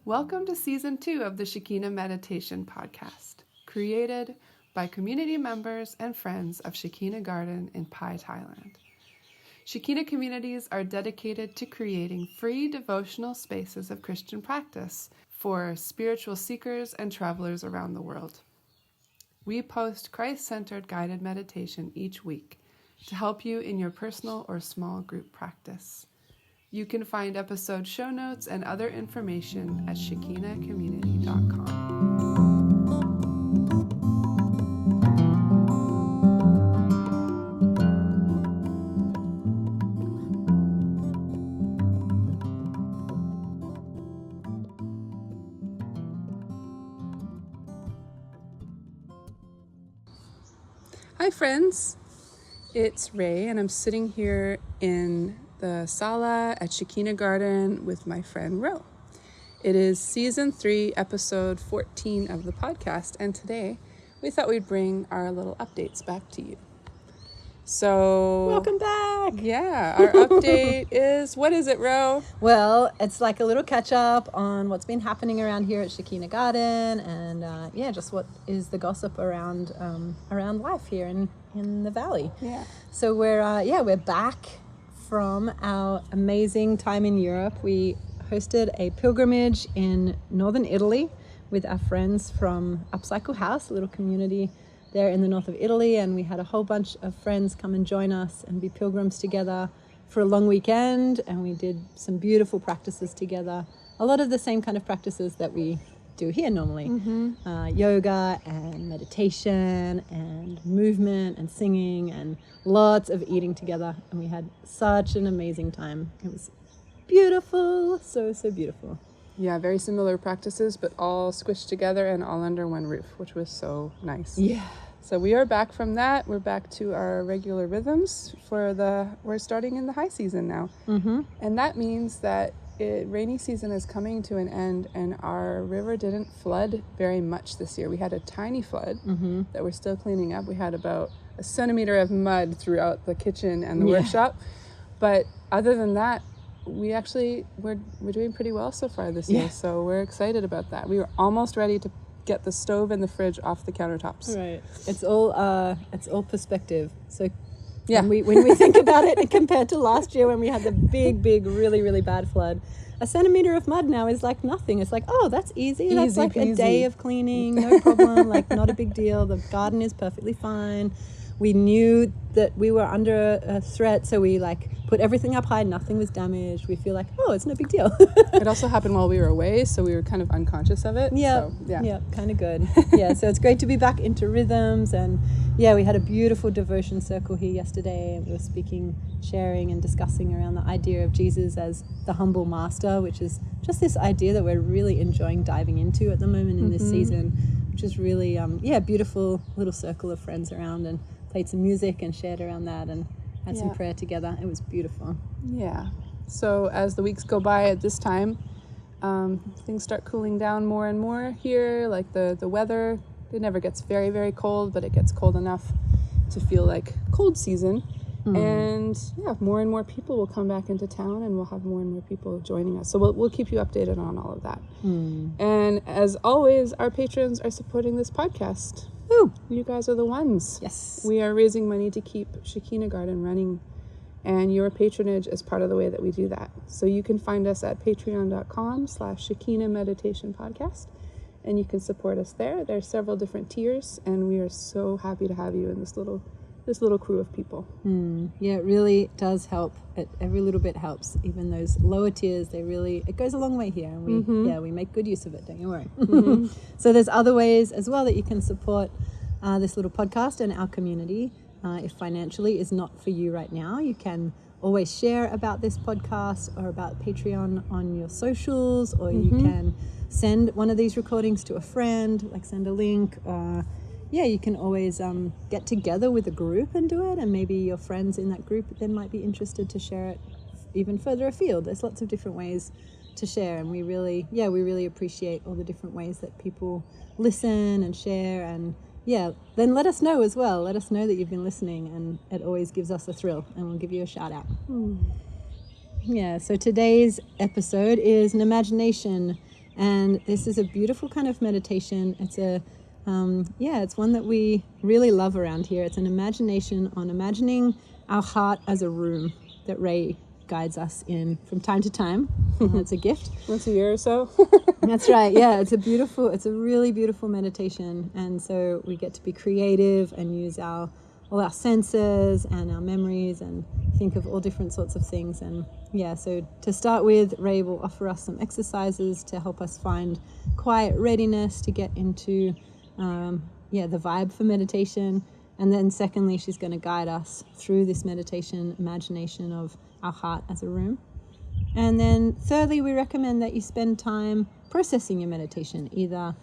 Welcome to Season 2 of the Shekina Meditation Podcast, created by community members and friends of Shekina Garden in Pai, Thailand. Shekina communities are dedicated to creating free devotional spaces of Christian practice for spiritual seekers and travelers around the world. We post Christ-centered guided meditation each week to help you in your personal or small group practice. You can find episode show notes and other information at shekina.com. Hi friends, it's Ray and I'm sitting here in the sala at Shekina Garden with my friend Ro. It is Season 3, Episode 14 of the podcast, and today we thought we'd bring our little updates back to you. So... Welcome back! Yeah, our update is... What is it, Ro? Well, it's like a little catch-up on what's been happening around here at Shekina Garden and, just what is the gossip around life here in the valley. Yeah. So we're back from our amazing time in Europe. We hosted a pilgrimage in northern Italy with our friends from Upcycle House, a little community there in the north of Italy, and we had a whole bunch of friends come and join us and be pilgrims together for a long weekend, and we did some beautiful practices together. A lot of the same kind of practices that we do here normally. Yoga and meditation and movement and singing and lots of eating together, and we had such an amazing time. It was beautiful, so beautiful. Yeah, very similar practices, but all squished together and all under one roof, which was so nice. Yeah. So we are back from that. We're back to our regular rhythms we're starting in the high season now. And that means that rainy season is coming to an end, and our river didn't flood very much this year. We had a tiny flood that we're still cleaning up. We had about a centimeter of mud throughout the kitchen and the workshop. But other than that, we're doing pretty well so far this year. So we're excited about that. We were almost ready to get the stove and the fridge off the countertops. Right. It's all perspective. So yeah, when we think about it compared to last year when we had the big, really, really bad flood, a centimeter of mud now is like nothing. It's like, oh, that's easy. That's like peasy. A day of cleaning, no problem. Like, not a big deal. The garden is perfectly fine. We knew that we were under a threat, so we put everything up high. Nothing was damaged. We feel like, oh, it's no big deal. It also happened while we were away, so we were kind of unconscious of it. Yeah, kind of good. So it's great to be back into rhythms, and we had a beautiful devotion circle here yesterday, and we were speaking, sharing, and discussing around the idea of Jesus as the humble master, which is just this idea that we're really enjoying diving into at the moment in this season, which is really a beautiful little circle of friends around, and played some music and shared around that and had some prayer together. It was beautiful. Yeah. So as the weeks go by at this time, things start cooling down more and more here. Like the weather, it never gets very, very cold, but it gets cold enough to feel like cold season. And more and more people will come back into town, and we'll have more and more people joining us. So we'll keep you updated on all of that. And as always, our patrons are supporting this podcast. Ooh. You guys are the ones. Yes. We are raising money to keep Shekina Garden running, and your patronage is part of the way that we do that. So you can find us at patreon.com/Shekina Meditation Podcast, and you can support us there. There are several different tiers, and we are so happy to have you in this little crew of people. Yeah, it really does help. Every little bit helps. Even those lower tiers, it goes a long way here, and we make good use of it, don't you worry. So there's other ways as well that you can support this little podcast and our community. If financially is not for you right now, you can always share about this podcast or about Patreon on your socials, or you can send one of these recordings to a friend, send a link. You can always get together with a group and do it, and maybe your friends in that group then might be interested to share it even further afield. There's lots of different ways to share, and we really appreciate all the different ways that people listen and share, and then let us know as well. Let us know that you've been listening, and it always gives us a thrill, and we'll give you a shout out. So today's episode is an imagination And this is a beautiful kind of meditation. It's it's one that we really love around here. It's an imagination on imagining our heart as a room that Ray guides us in from time to time. It's a gift. Once a year or so. That's right. Yeah, it's a really beautiful meditation. And so we get to be creative and use all our senses and our memories and think of all different sorts of things. And yeah, so to start with, Ray will offer us some exercises to help us find quiet readiness to get into the vibe for meditation. And then secondly, she's going to guide us through this meditation imagination of our heart as a room. And then thirdly, we recommend that you spend time processing your meditation, either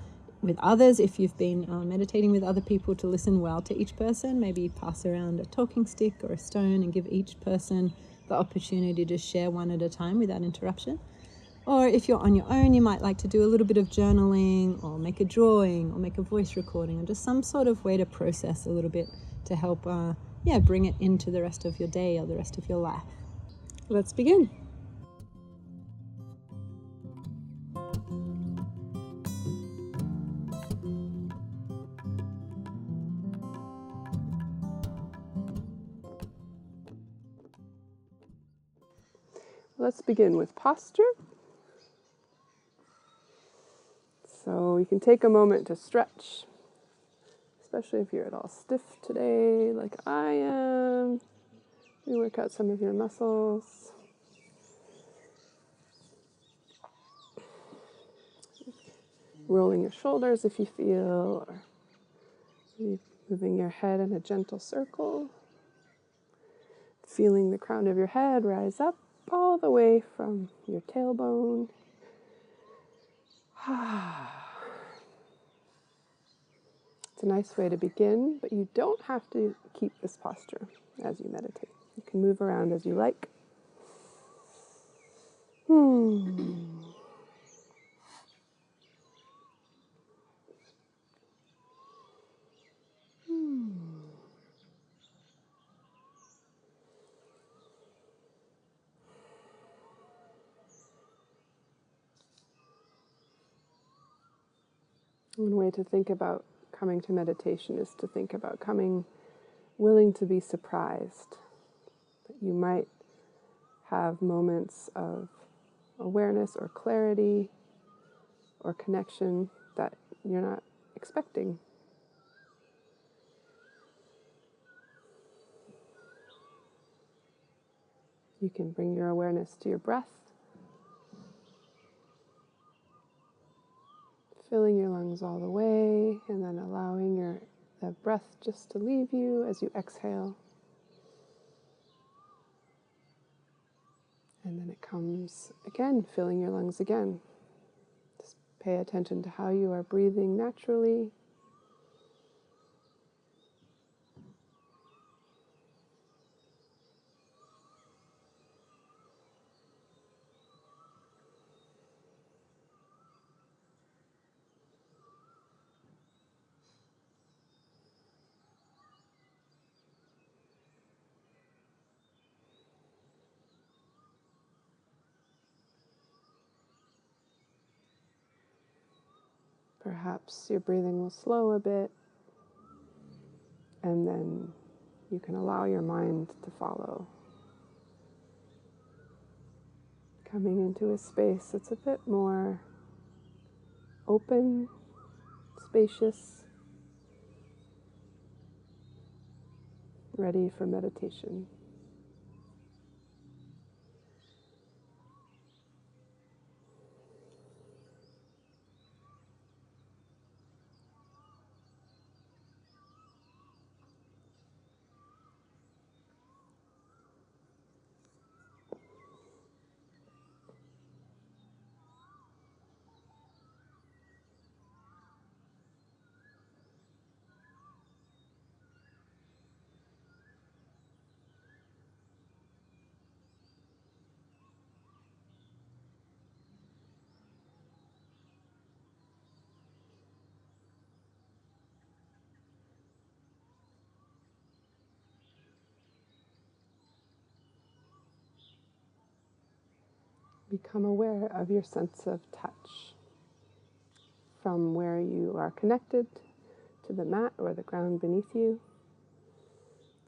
with others, if you've been meditating with other people, to listen well to each person, maybe pass around a talking stick or a stone and give each person the opportunity to share one at a time without interruption. Or if you're on your own, you might like to do a little bit of journaling or make a drawing or make a voice recording, or just some sort of way to process a little bit to help bring it into the rest of your day or the rest of your life. Let's begin. Let's begin with posture. So you can take a moment to stretch, especially if you're at all stiff today, like I am. You work out some of your muscles. Rolling your shoulders if you feel, or maybe moving your head in a gentle circle. Feeling the crown of your head rise up all the way from your tailbone. It's a nice way to begin, but you don't have to keep this posture as you meditate. You can move around as you like. One way to think about coming to meditation is to think about coming willing to be surprised. That you might have moments of awareness or clarity or connection that you're not expecting. You can bring your awareness to your breath, filling your lungs all the way, and then allowing the breath just to leave you as you exhale. And then it comes again, filling your lungs again. Just pay attention to how you are breathing naturally. Perhaps your breathing will slow a bit, and then you can allow your mind to follow. Coming into a space that's a bit more open, spacious, ready for meditation. Become aware of your sense of touch. from where you are connected to the mat or the ground beneath you,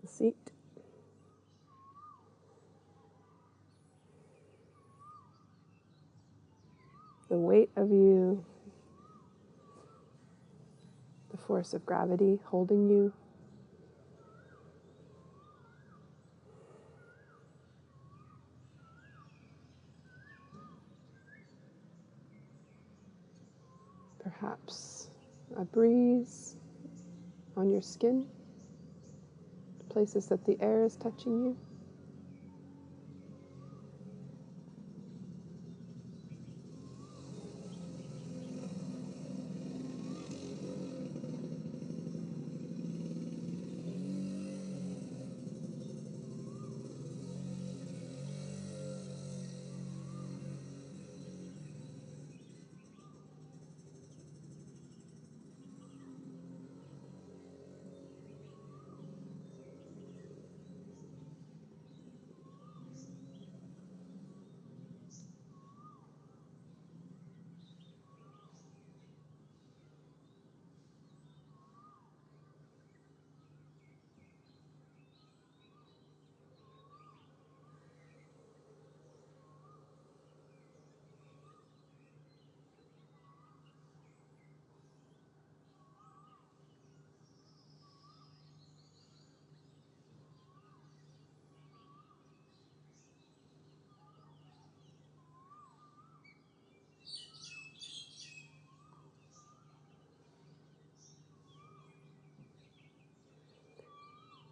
the seat. The weight of you, the force of gravity holding you. Perhaps a breeze on your skin, places that the air is touching you.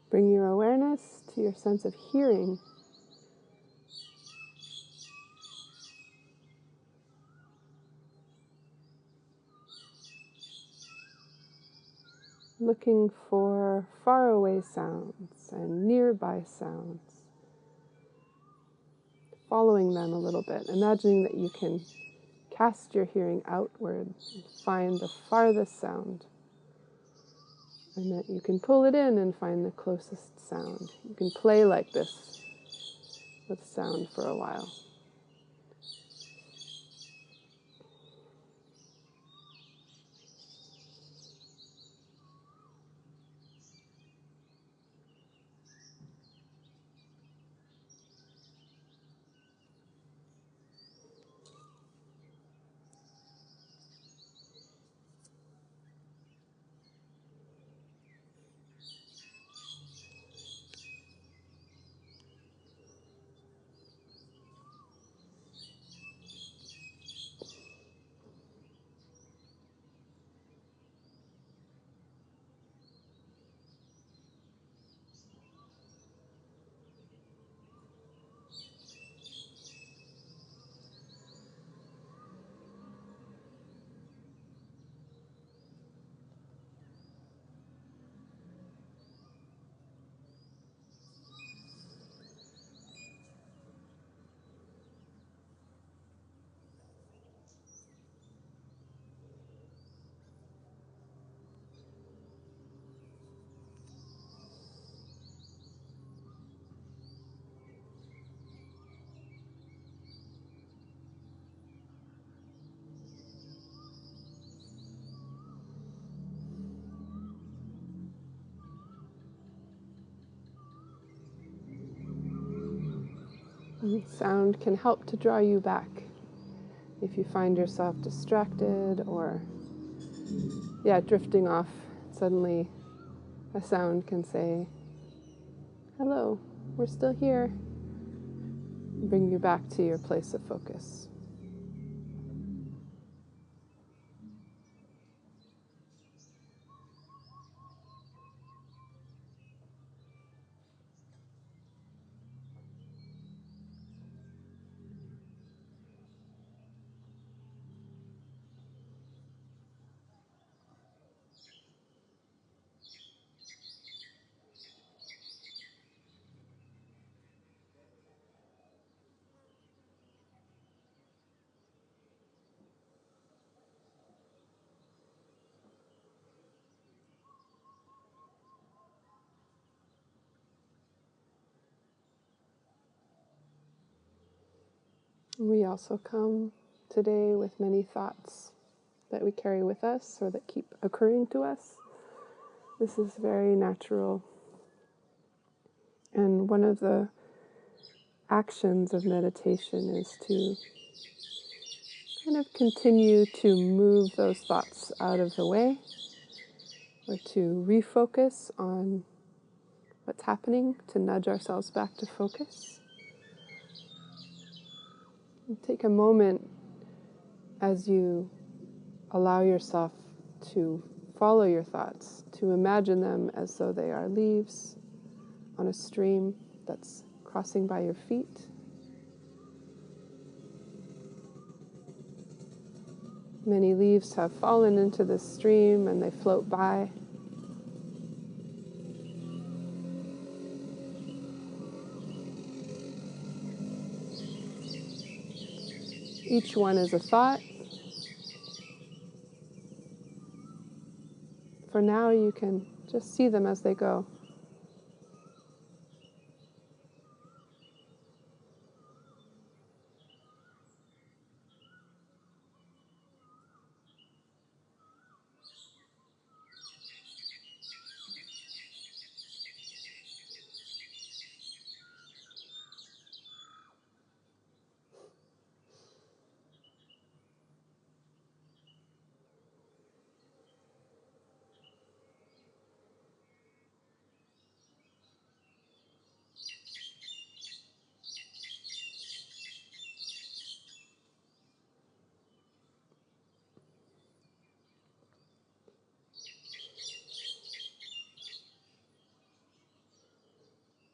Bring your awareness to your sense of hearing. Looking for faraway sounds and nearby sounds. Following them a little bit, imagining that you can cast your hearing outward and find the farthest sound. And that you can pull it in and find the closest sound. You can play like this with sound for a while. Sound can help to draw you back if you find yourself distracted or drifting off. Suddenly a sound can say, hello, we're still here. Bring you back to your place of focus. We also come today with many thoughts that we carry with us or that keep occurring to us. This is very natural. And one of the actions of meditation is to kind of continue to move those thoughts out of the way, or to refocus on what's happening, to nudge ourselves back to focus. And take a moment as you allow yourself to follow your thoughts, to imagine them as though they are leaves on a stream that's crossing by your feet. Many leaves have fallen into this stream and they float by. Each one is a thought. For now, you can just see them as they go.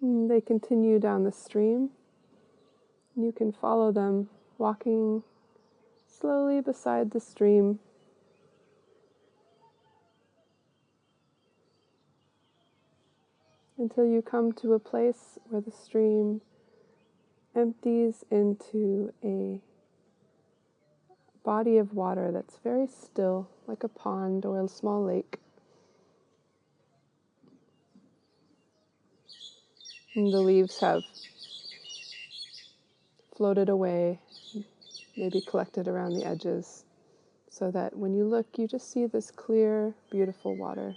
They continue down the stream. You can follow them, walking slowly beside the stream. Until you come to a place where the stream empties into a body of water that's very still, like a pond or a small lake. And the leaves have floated away, maybe collected around the edges, so that when you look, you just see this clear, beautiful water.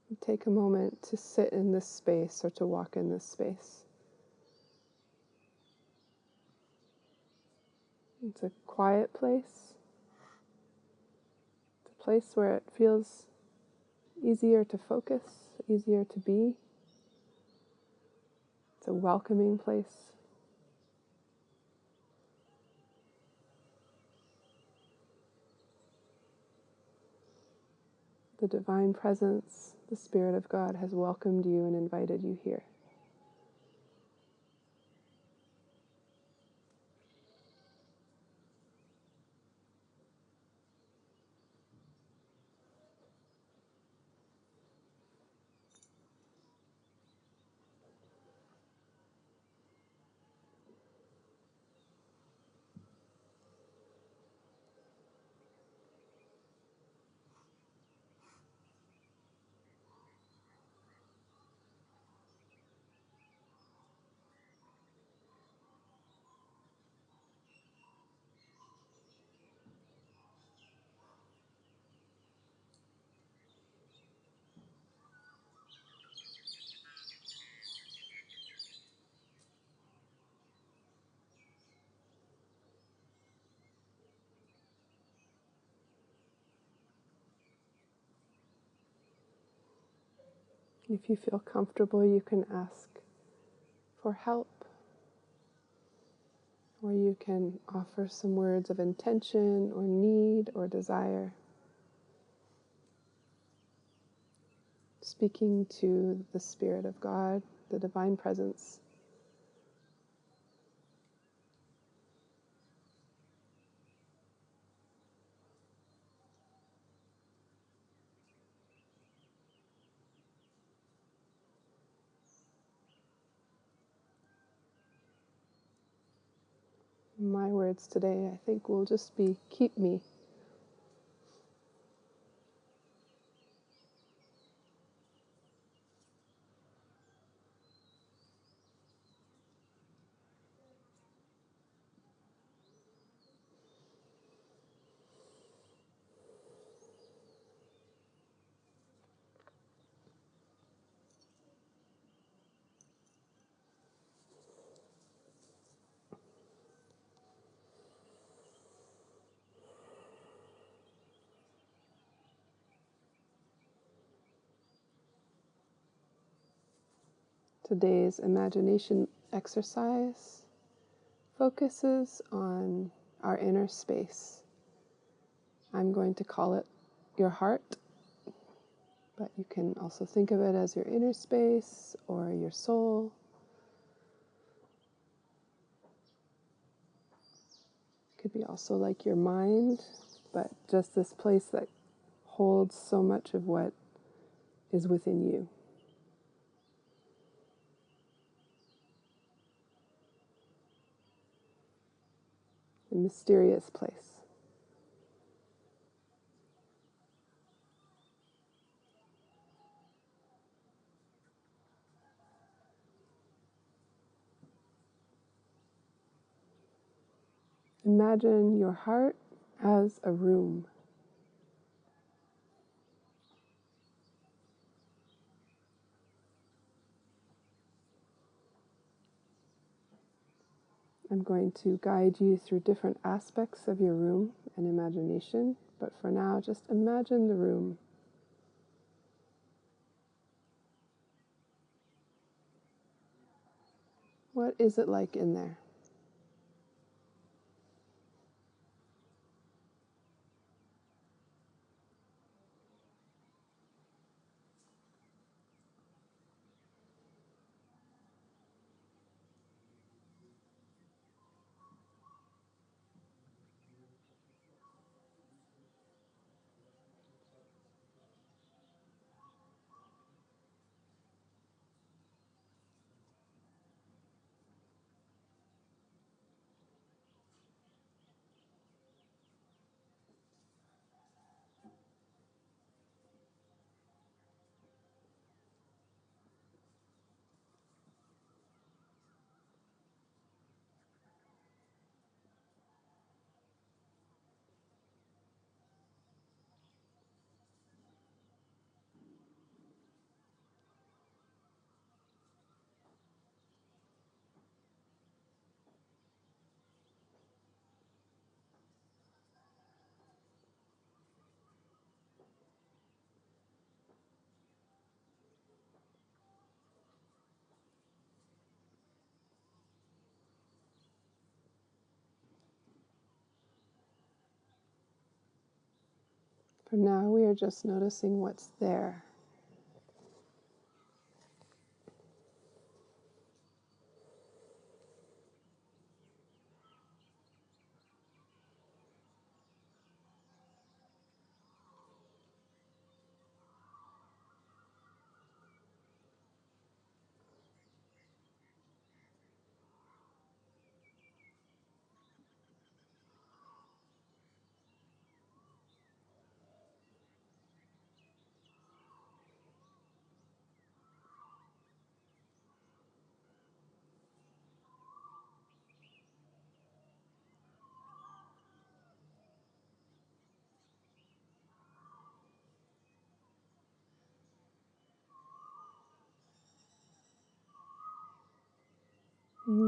And take a moment to sit in this space or to walk in this space. It's a quiet place. It's a place where it feels easier to focus, easier to be. It's a welcoming place. The divine presence, the Spirit of God, has welcomed you and invited you here. If you feel comfortable, you can ask for help, or you can offer some words of intention or need or desire, speaking to the Spirit of God, the divine presence. My words today, I think, will just be, keep me. Today's imagination exercise focuses on our inner space. I'm going to call it your heart, but you can also think of it as your inner space or your soul. It could be also like your mind, but just this place that holds so much of what is within you. A mysterious place. Imagine your heart as a room. I'm going to guide you through different aspects of your room and imagination, but for now, just imagine the room. What is it like in there? For now, we are just noticing what's there.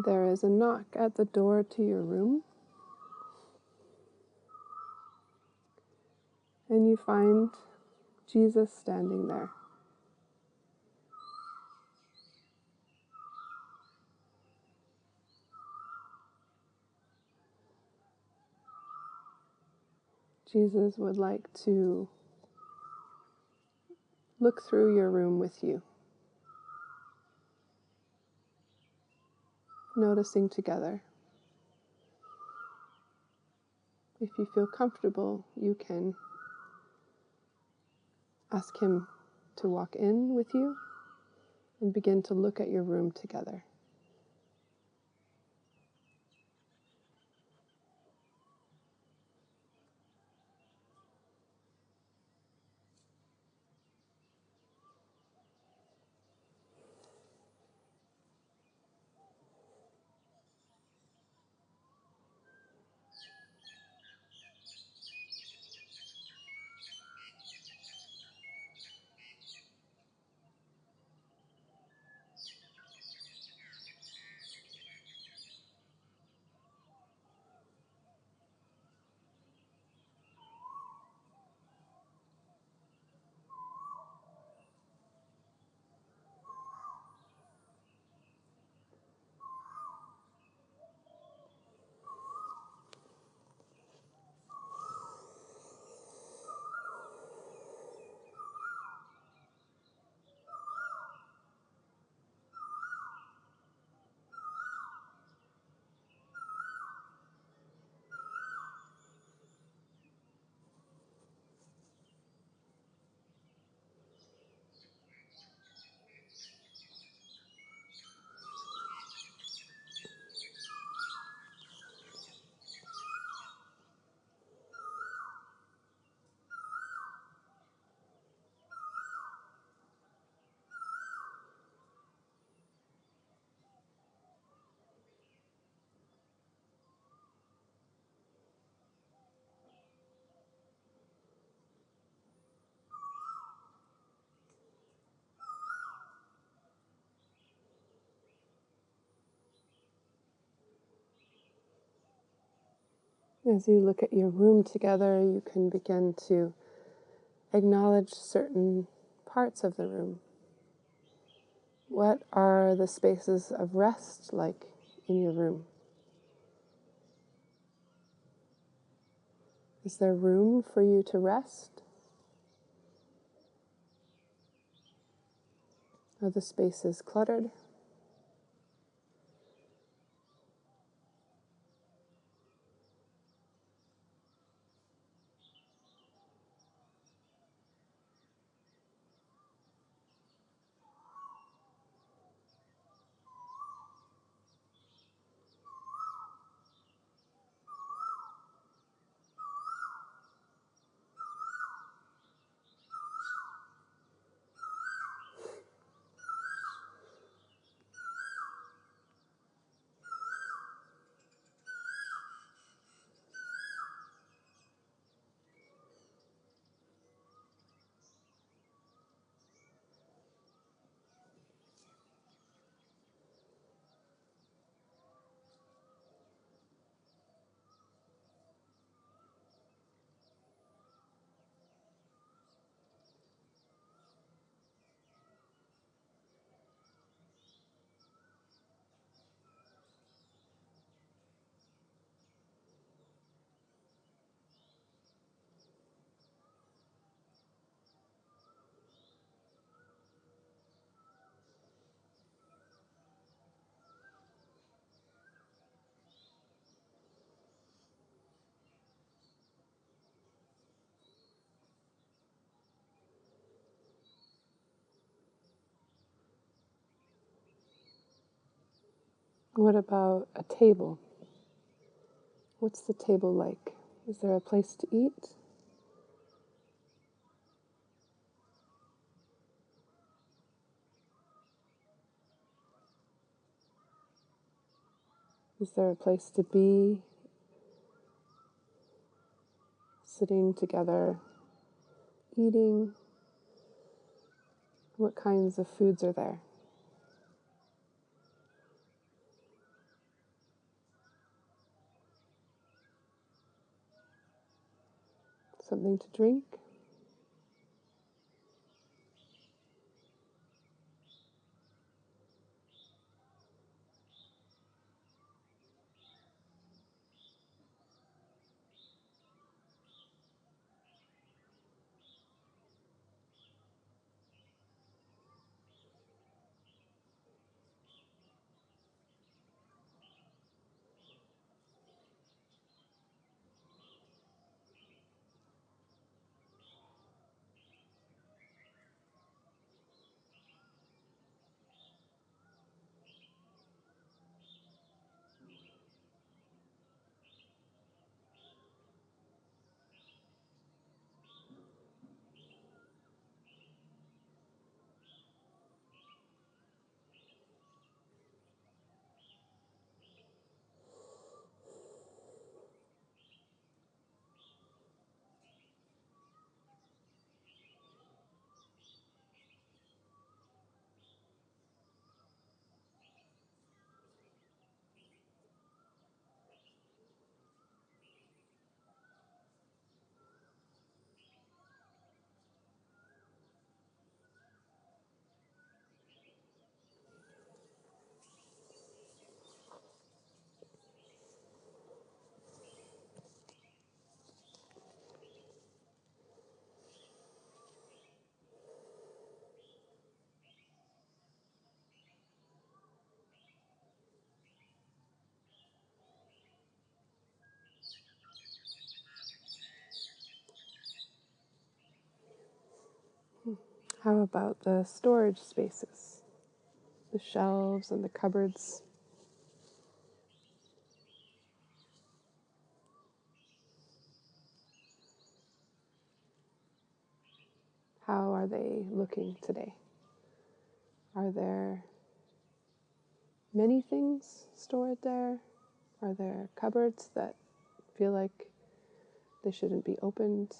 There is a knock at the door to your room, and you find Jesus standing there. Jesus would like to look through your room with you, noticing together. If you feel comfortable, you can ask him to walk in with you and begin to look at your room together. As you look at your room together, you can begin to acknowledge certain parts of the room. What are the spaces of rest like in your room? Is there room for you to rest? Are the spaces cluttered? What about a table? What's the table like? Is there a place to eat? Is there a place to be sitting together, eating? What kinds of foods are there? Something to drink? How about the storage spaces? The shelves and the cupboards? How are they looking today? Are there many things stored there? Are there cupboards that feel like they shouldn't be opened?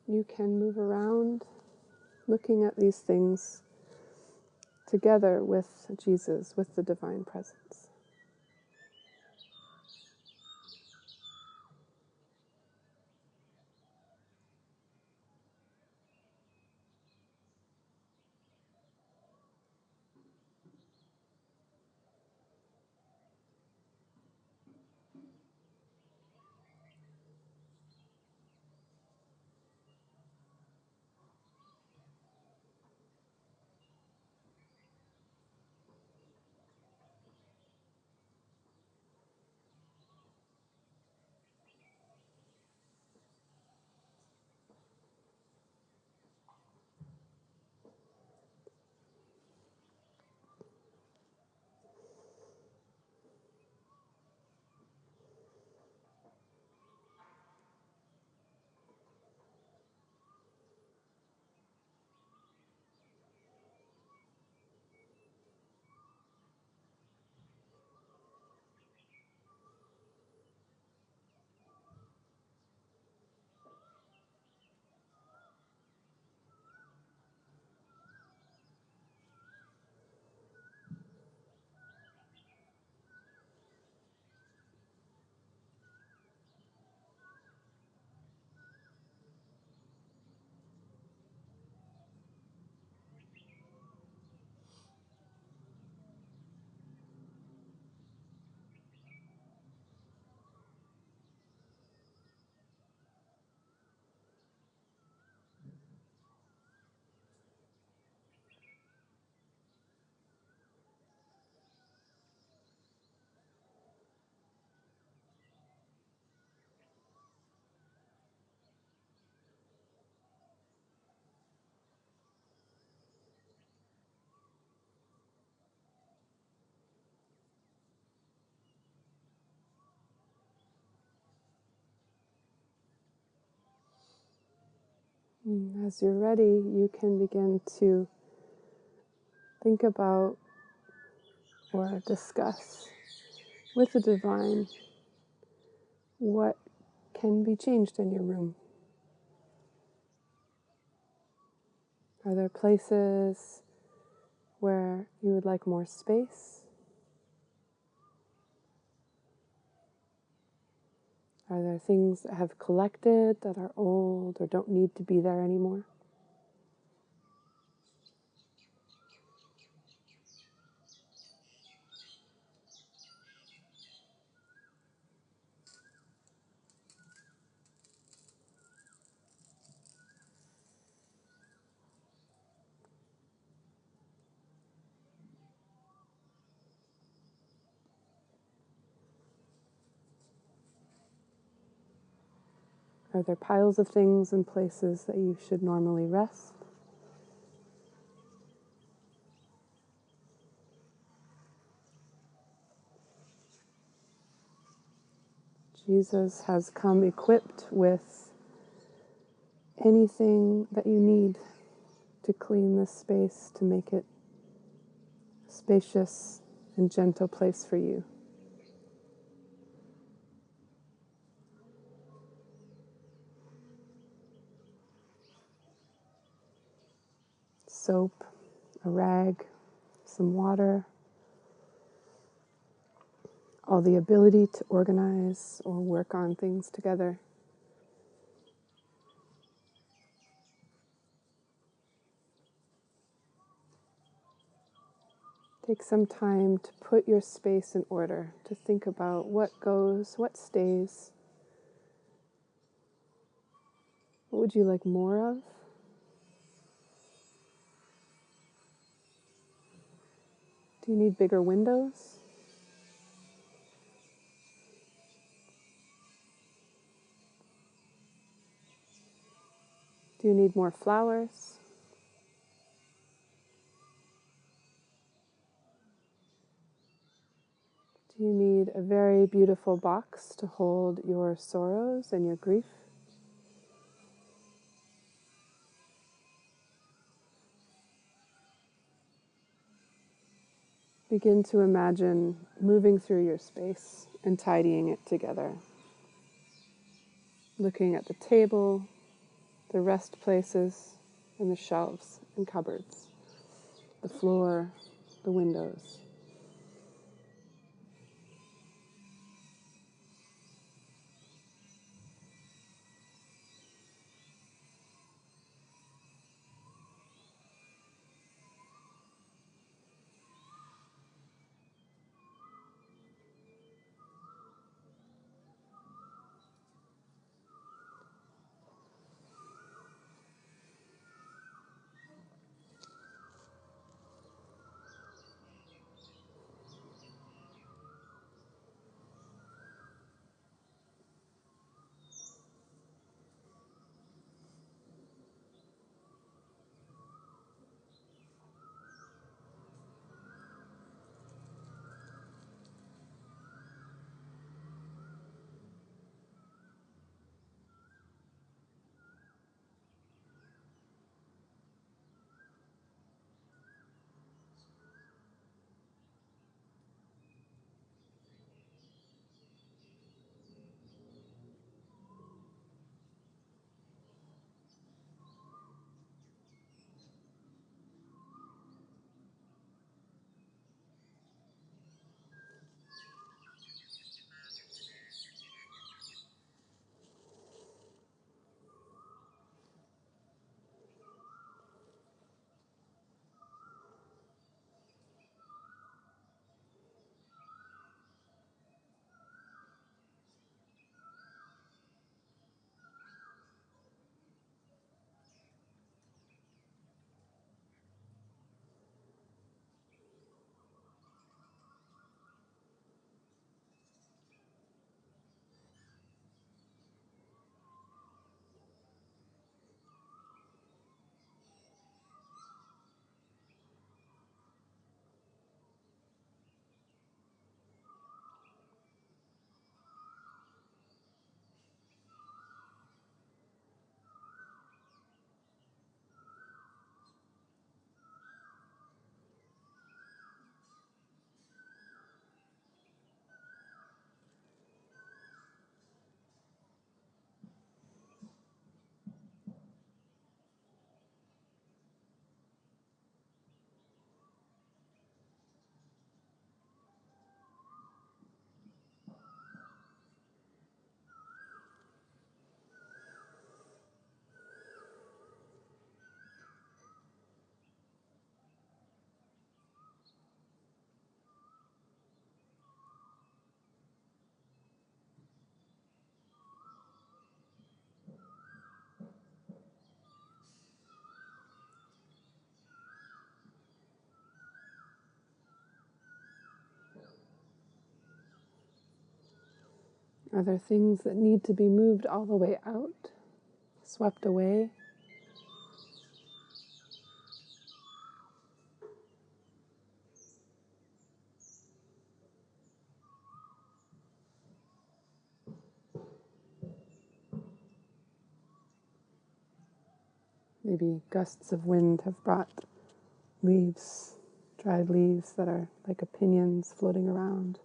you can move around looking at these things together with Jesus, with the divine presence. As you're ready, you can begin to think about or discuss with the divine what can be changed in your room. Are there places where you would like more space? Are there things that have collected that are old or don't need to be there anymore? Are there piles of things and places that you should normally rest? Jesus has come equipped with anything that you need to clean this space, to make it a spacious and gentle place for you. Soap, a rag, some water, all the ability to organize or work on things together. Take some time to put your space in order, to think about what goes, what stays. What would you like more of? Do you need bigger windows? Do you need more flowers? Do you need a very beautiful box to hold your sorrows and your grief? Begin to imagine moving through your space and tidying it together. Looking at the table, the rest places and the shelves and cupboards, the floor, the windows. Are there things that need to be moved all the way out, swept away? Maybe gusts of wind have brought leaves, dried leaves that are like opinions floating around.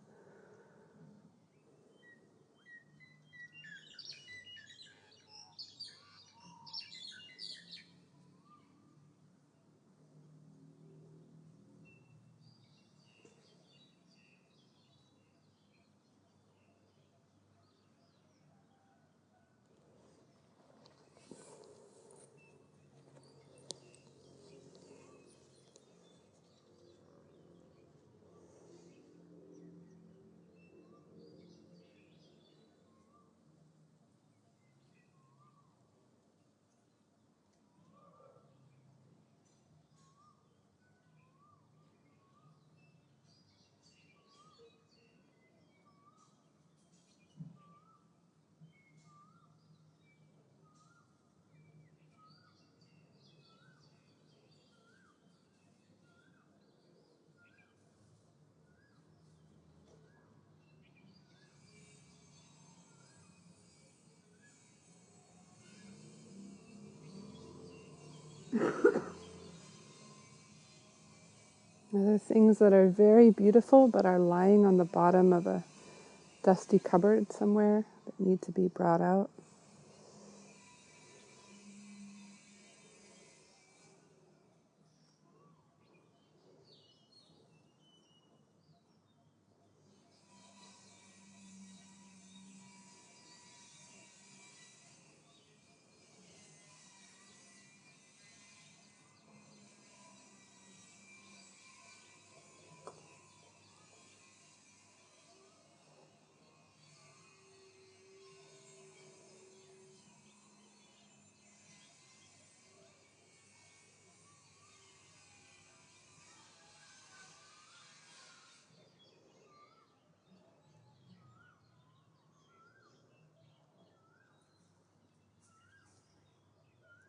Are there things that are very beautiful but are lying on the bottom of a dusty cupboard somewhere that need to be brought out?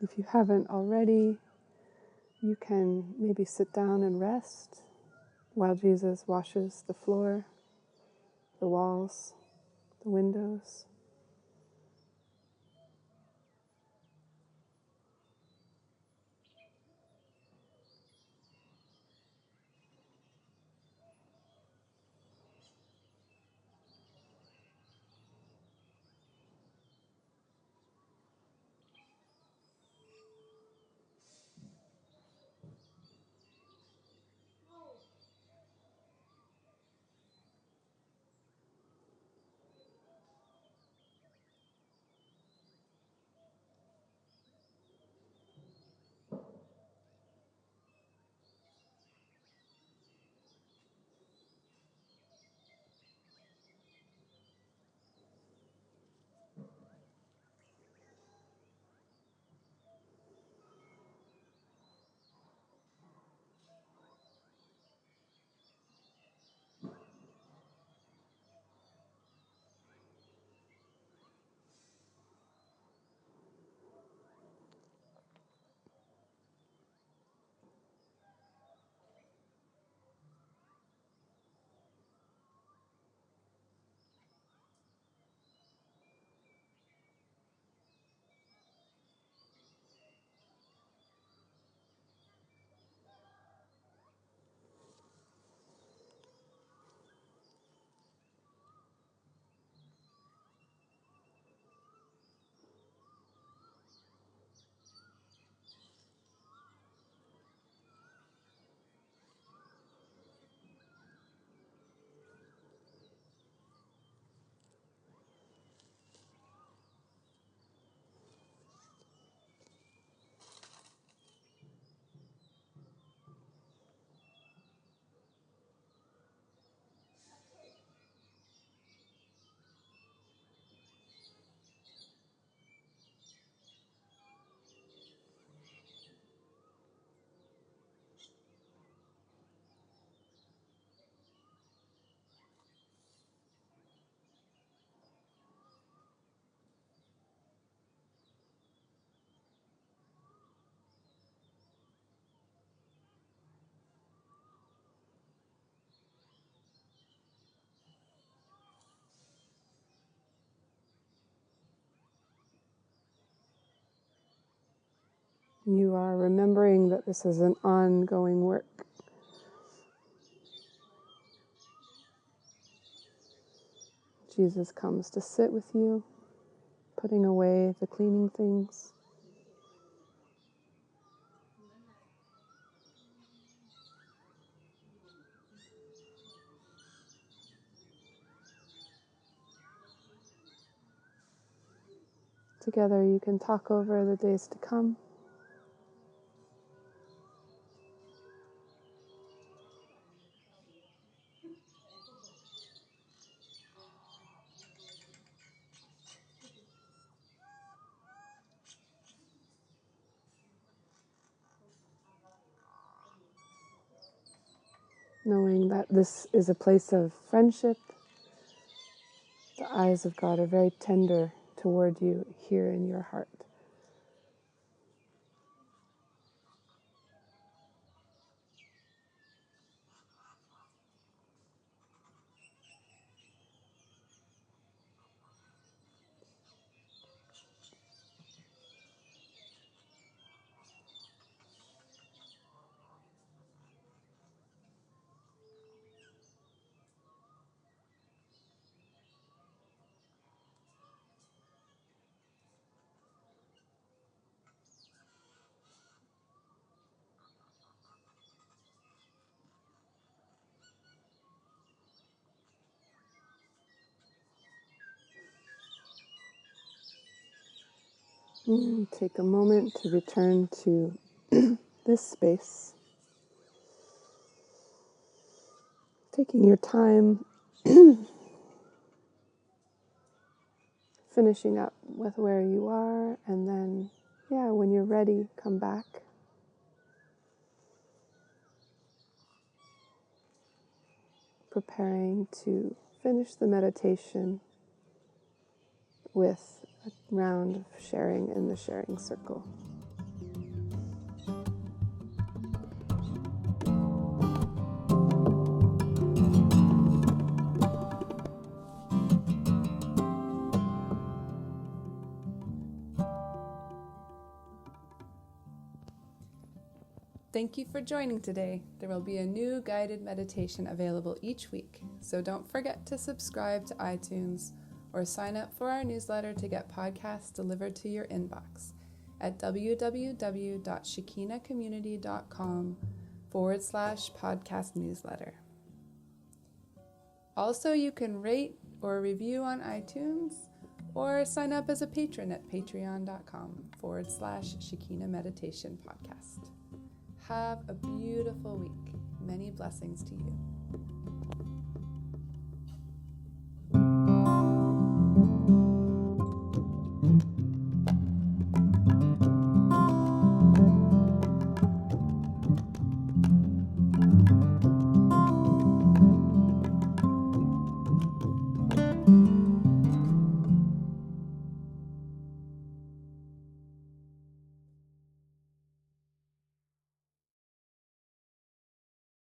If you haven't already, you can maybe sit down and rest while Jesus washes the floor, the walls, the windows. You are remembering that this is an ongoing work. Jesus comes to sit with you, putting away the cleaning things. Together you can talk over the days to come. Knowing that this is a place of friendship. The eyes of God are very tender toward you here in your heart. Take a moment to return to this space. Taking your time, finishing up with where you are, and then, when you're ready, come back. Preparing to finish the meditation with a round of sharing in the sharing circle. Thank you for joining today. There will be a new guided meditation available each week, so don't forget to subscribe to iTunes or sign up for our newsletter to get podcasts delivered to your inbox at www.shekinacommunity.com/podcast newsletter. Also, you can rate or review on iTunes or sign up as a patron at patreon.com/Shekina Meditation Podcast. Have a beautiful week. Many blessings to you.